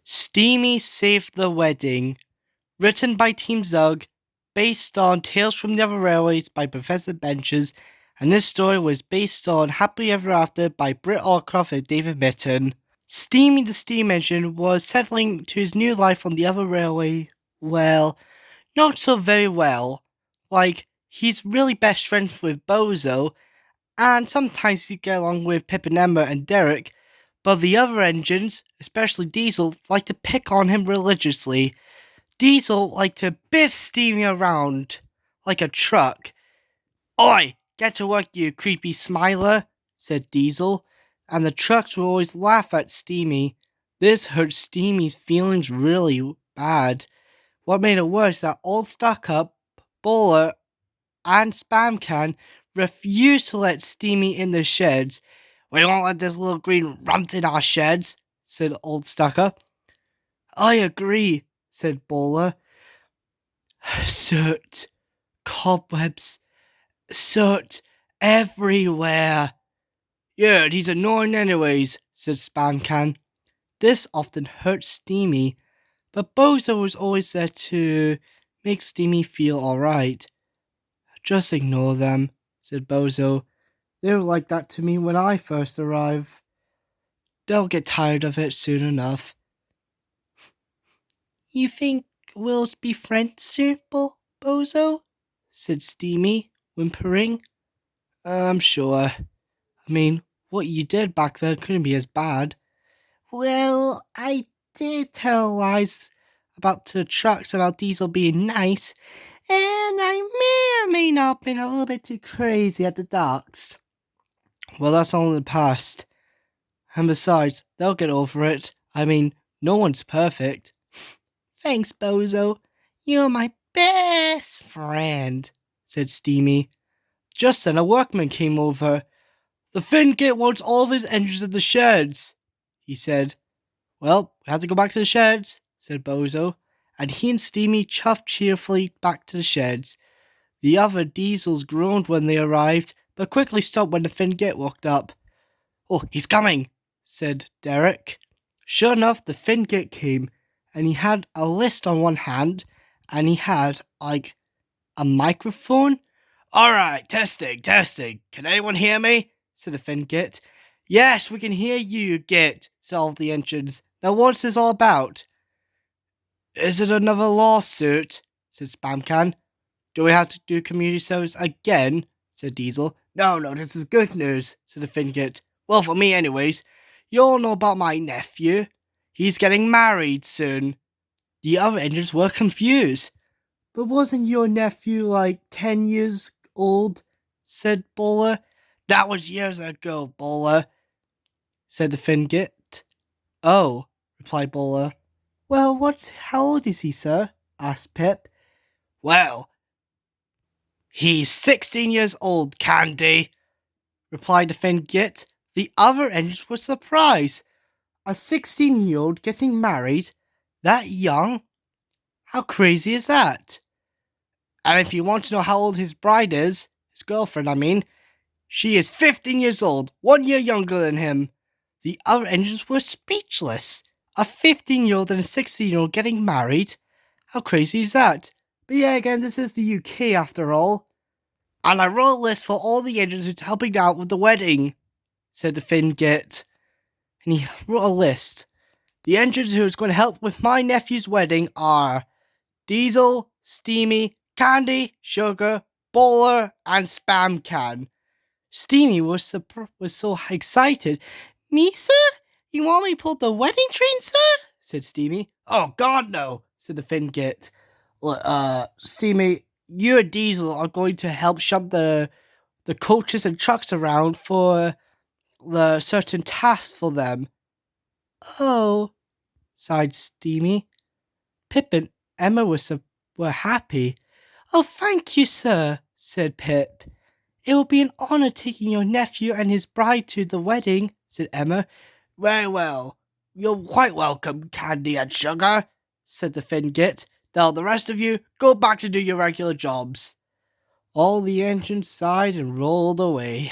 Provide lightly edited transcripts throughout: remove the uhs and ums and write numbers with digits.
Steamie Saved the Wedding, written by Team Zug, based on Tales from the Other Railways by Professor Benches, and this story was based on Happily Ever After by Britt Allcroft and David Mitton. Steamie the Steam Engine was settling to his new life on the other railway. Well, not so very well. Like, he's really best friends with Bozo, and sometimes he'd get along with Pip and Emma and Derek, but the other engines, especially Diesel, like to pick on him religiously. Diesel liked to biff Steamie around like a truck. "Oi, get to work, you creepy smiler," said Diesel, and the trucks would always laugh at Steamie. This hurt Steamie's feelings really bad. What made it worse that Old Stuck Up, Bowler, and Spam Can refused to let Steamie in the sheds. "We won't let this little green runt in our sheds," said Old Stuck Up. "I agree," said Bowler. "Soot, cobwebs, soot everywhere." "Yeah, he's annoying anyways," said Spam Can. This often hurt Steamie, but Bozo was always there to make Steamie feel alright. "Just ignore them," said Bozo. "They were like that to me when I first arrived. They'll get tired of it soon enough." "You think we'll be friends soon, Bozo?" said Steamie, whimpering. "I'm sure. I mean, what you did back there couldn't be as bad." "Well, I did tell lies about the trucks about Diesel being nice, and I may or may not have been a little bit too crazy at the docks." "Well, that's all in the past. And besides, they'll get over it. I mean, no one's perfect." "Thanks, Bozo. You're my best friend," said Steamie. Just then a workman came over. "The Fingate wants all of his engines in the sheds," he said. "Well, we have to go back to the sheds," said Bozo, and he and Steamie chuffed cheerfully back to the sheds. The other Diesels groaned when they arrived, but quickly stopped when the Fingate walked up. "Oh, he's coming," said Derek. Sure enough, the Fingate came, and he had a list on one hand, and he had, like, a microphone. "Alright, testing. Can anyone hear me?" said the Fingate. "Yes, we can hear you, Git," said all the engines. "Now what's this all about?" "Is it another lawsuit?" said Spamcan. "Do we have to do community service again?" said Diesel. No, this is good news," said the Fingate. "Well, for me anyways. You all know about my nephew. He's getting married soon." The other engines were confused. "But wasn't your nephew like 10 years old?" said Bowler. "That was years ago, Bowler," said the Fingate. "Oh," replied Bowler. "Well, how old is he, sir?" asked Pip. "Well, he's 16 years old, Candy," replied the Fingate. The other engines were surprised. A 16-year-old getting married? That young? How crazy is that? "And if you want to know how old his bride is, his girlfriend, I mean, she is 15 years old, 1 year younger than him." The other engines were speechless. A 15-year-old and a 16-year-old getting married? How crazy is that? But yeah, again, this is the UK after all. "And I wrote a list for all the engines who's helping out with the wedding," said the Fingate. And he wrote a list. "The engines who's going to help with my nephew's wedding are Diesel, Steamie, Candy, Sugar, Bowler, and Spam Can." Steamie was so excited. "Me, sir? You want me to pull the wedding train, sir?" said Steamie. "Oh, God, no," said the Fingate. "Look, Steamie, you and Diesel are going to help shove the coaches and trucks around for the certain tasks for them." "Oh," sighed Steamie. Pip and Emma were happy. "Oh, thank you, sir," said Pip. "It will be an honour taking your nephew and his bride to the wedding," said Emma. "Very well. You're quite welcome, Candy and Sugar," said the Fingate. "Now the rest of you, go back to do your regular jobs." All the engines sighed and rolled away.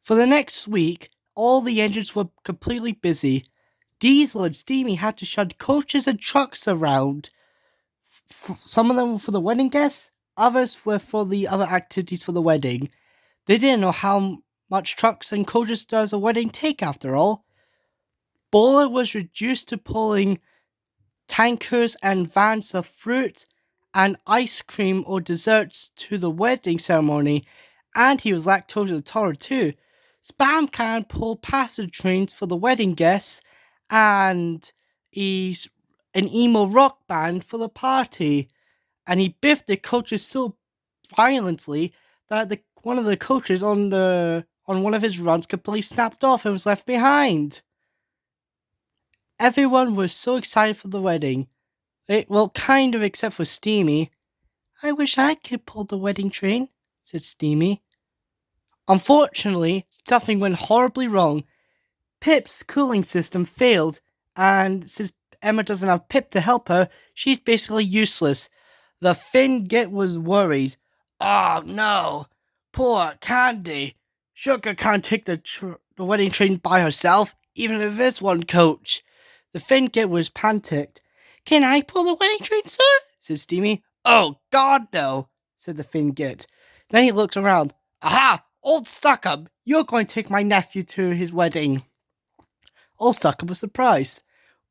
For the next week, all the engines were completely busy. Diesel and Steamie had to shut coaches and trucks around. Some of them were for the wedding guests, others were for the other activities for the wedding. They didn't know how much trucks and coaches does a wedding take after all. Bowler was reduced to pulling tankers and vans of fruit and ice cream or desserts to the wedding ceremony, and he was lactose intolerant too. Spam can pull passenger trains for the wedding guests, and he's an emo rock band for the party. And he biffed the coaches so violently that one of the coaches on one of his runs completely snapped off and was left behind. Everyone was so excited for the wedding. Kind of, except for Steamie. I wish I could pull the wedding train, said Steamie. Unfortunately, something went horribly wrong. Pip's cooling system failed, and since Emma doesn't have Pip to help her, she's basically useless. The Fingit was worried. Oh no, poor Candy. Sugar can't take the wedding train by herself, even if it's one coach. The Fingit was panicked. Can I pull the wedding train, sir? Said Steamie. Oh, God, no, said the Fingit. Then he looked around. Aha! Old Stuckup, you're going to take my nephew to his wedding. Old Stuckup was surprised.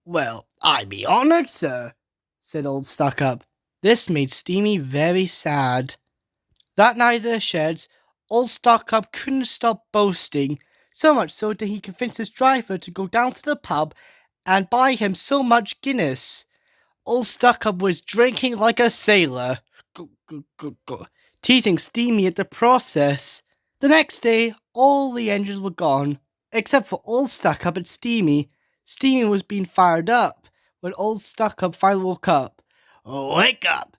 Well, I'd be honoured, sir, said Old Stuckup. This made Steamie very sad. That night at the sheds, Old Stuckup couldn't stop boasting, so much so that he convinced his driver to go down to the pub and buy him so much Guinness. Old Stuckup was drinking like a sailor, teasing Steamie at the process. The next day, all the engines were gone, except for Old Stuckup and Steamie. Steamie was being fired up when Old Stuckup finally woke up. Wake up,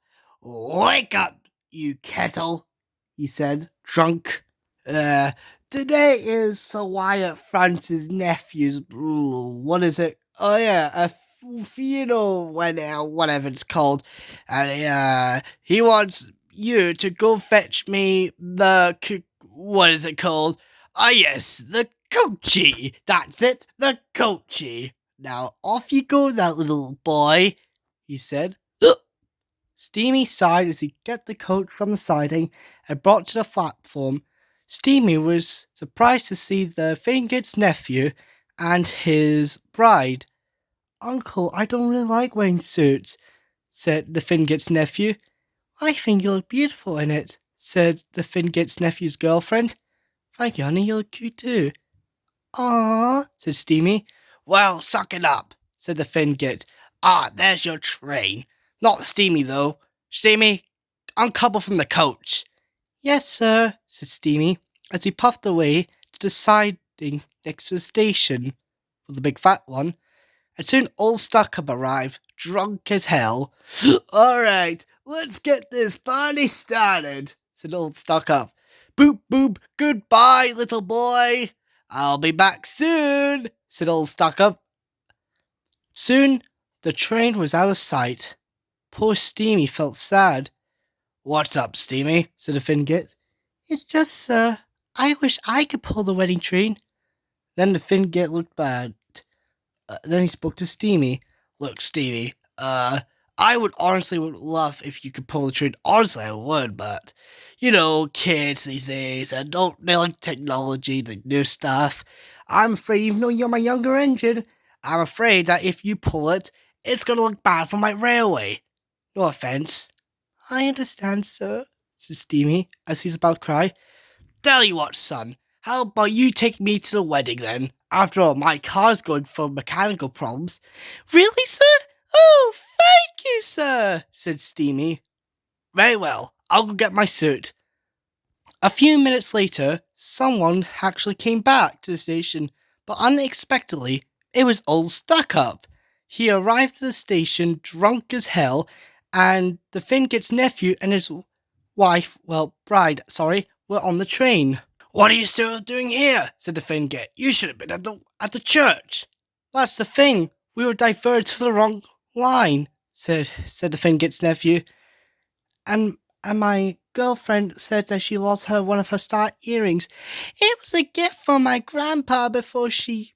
you kettle, he said, drunk. Today is Sir Wyatt Francis' nephew's, what is it? Oh yeah, a funeral, whatever it's called. And he wants you to go fetch me the, what is it called? Ah yes, the coachie. That's it, the coachie. Now off you go, that little boy, he said. Steamie sighed as he got the coach from the siding and brought to the platform. Steamie was surprised to see the Fingit's nephew and his bride. Uncle, I don't really like wearing suits, said the Fingit's nephew. I think you look beautiful in it, said the Fingit's nephew's girlfriend. Thank you, honey, you look cute too. Aww, said Steamie. Well, suck it up, said the Fingit. There's your train. Not Steamie, though. Steamie, uncouple from the coach. Yes, sir, said Steamie, as he puffed away to the siding next to the station, for the big fat one. And soon Old Stuckup arrived, drunk as hell. All right, let's get this party started, said Old Stuckup. Boop, boop, goodbye, little boy. I'll be back soon, said Old Stuckup. Soon, the train was out of sight. Poor Steamie felt sad. What's up, Steamie? Said the Fingit. It's just, sir, I wish I could pull the wedding train. Then the Fingit looked bad. Then he spoke to Steamie. Look, Steamie, I would love if you could pull the train. Honestly, I would, but, kids these days, they like technology, the new stuff. I'm afraid, even though you're my younger engine, I'm afraid that if you pull it, it's going to look bad for my railway. No offence. I understand, sir, said Steamie, as he's about to cry. Tell you what, son, how about you take me to the wedding then? After all, my car's going for mechanical problems. Really, sir? Oh, thank you, sir, said Steamie. Very well, I'll go get my suit. A few minutes later, someone actually came back to the station, but unexpectedly, it was Old Stuckup. He arrived at the station drunk as hell, and the Fingit's nephew and his bride, were on the train. What are you still doing here? Said the Fingit. You should have been at the church. That's the thing. We were diverted to the wrong line, said the Fingit's nephew. And my girlfriend said that she lost one of her star earrings. It was a gift from my grandpa before he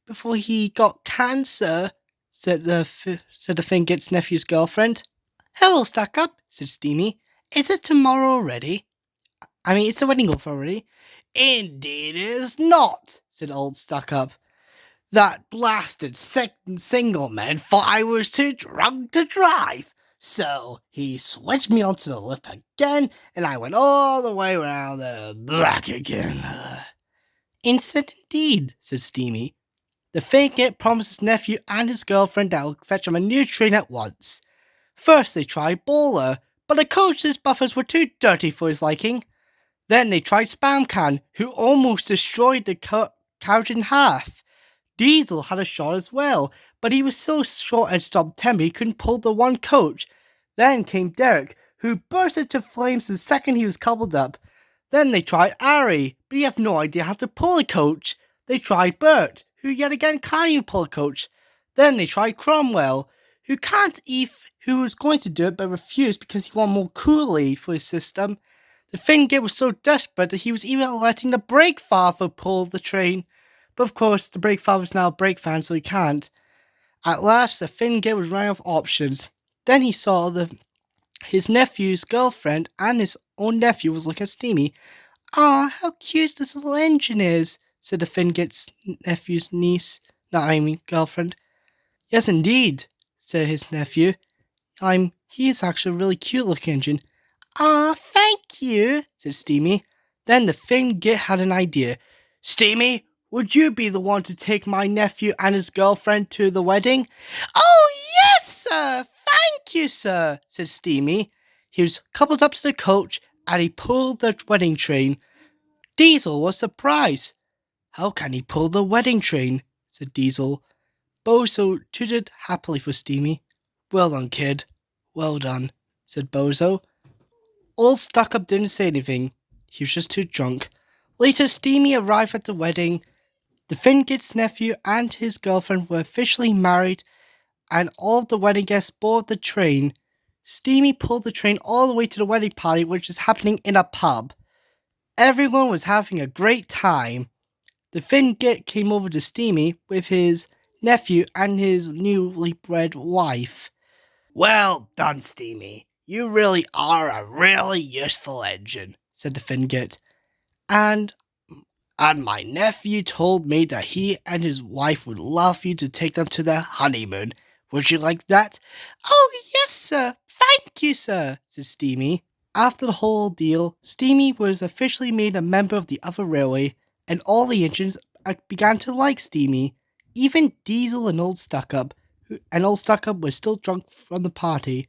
got cancer, said the Fingit's nephew's girlfriend. Hello, Stuck-up, said Steamie. Is it tomorrow already? I mean, it's the wedding over already. Indeed it is not, said old Stuck-up. That blasted single man thought I was too drunk to drive. So he switched me onto the lift again, and I went all the way around and back again. Instant indeed, said Steamie. The Fingit promised his nephew and his girlfriend that he'll fetch him a new train at once. First they tried Bowler, but the coach's buffers were too dirty for his liking. Then they tried Spam Can, who almost destroyed the carriage in half. Diesel had a shot as well, but he was so short and stub-tempered he couldn't pull the one coach. Then came Derek, who burst into flames the second he was coupled up. Then they tried Ari, but he had no idea how to pull a coach. They tried Bert, who yet again can't even pull a coach. Then they tried Cromwell, who was going to do it but refused because he wanted more Kool-Aid for his system. The Fingit was so desperate that he was even letting the brake father pull the train. But of course, the brake father's now a brake fan, so he can't. At last, the Fingit was running out of options. Then he saw his nephew's girlfriend and his own nephew was looking at Steamie. "Ah, how cute this little engine is," said the Fingit's nephew's girlfriend. "Yes, indeed," said his nephew. He is actually a really cute looking engine." "Ah, thank you," said Steamie. Then the Fingit had an idea. "Steamie, would you be the one to take my nephew and his girlfriend to the wedding?" "Oh, yes, sir! Thank you, sir," said Steamie. He was coupled up to the coach and he pulled the wedding train. Diesel was surprised. "How can he pull the wedding train?" said Diesel. Bozo tooted happily for Steamie. "Well done, kid. Well done," said Bozo. Old Stuck-up didn't say anything. He was just too drunk. Later, Steamie arrived at the wedding. The Fingit's nephew and his girlfriend were officially married, and all of the wedding guests boarded the train. Steamie pulled the train all the way to the wedding party, which was happening in a pub. Everyone was having a great time. The Fingit came over to Steamie with his nephew and his newly bred wife. "Well done, Steamie. You really are a really useful engine," said the Fingit. And my nephew told me that he and his wife would love you to take them to their honeymoon. Would you like that?" "Oh, yes, sir. Thank you, sir," said Steamie. After the whole deal, Steamie was officially made a member of the other railway, and all the engines began to like Steamie. Even Diesel and Old Stuck-up was still drunk from the party.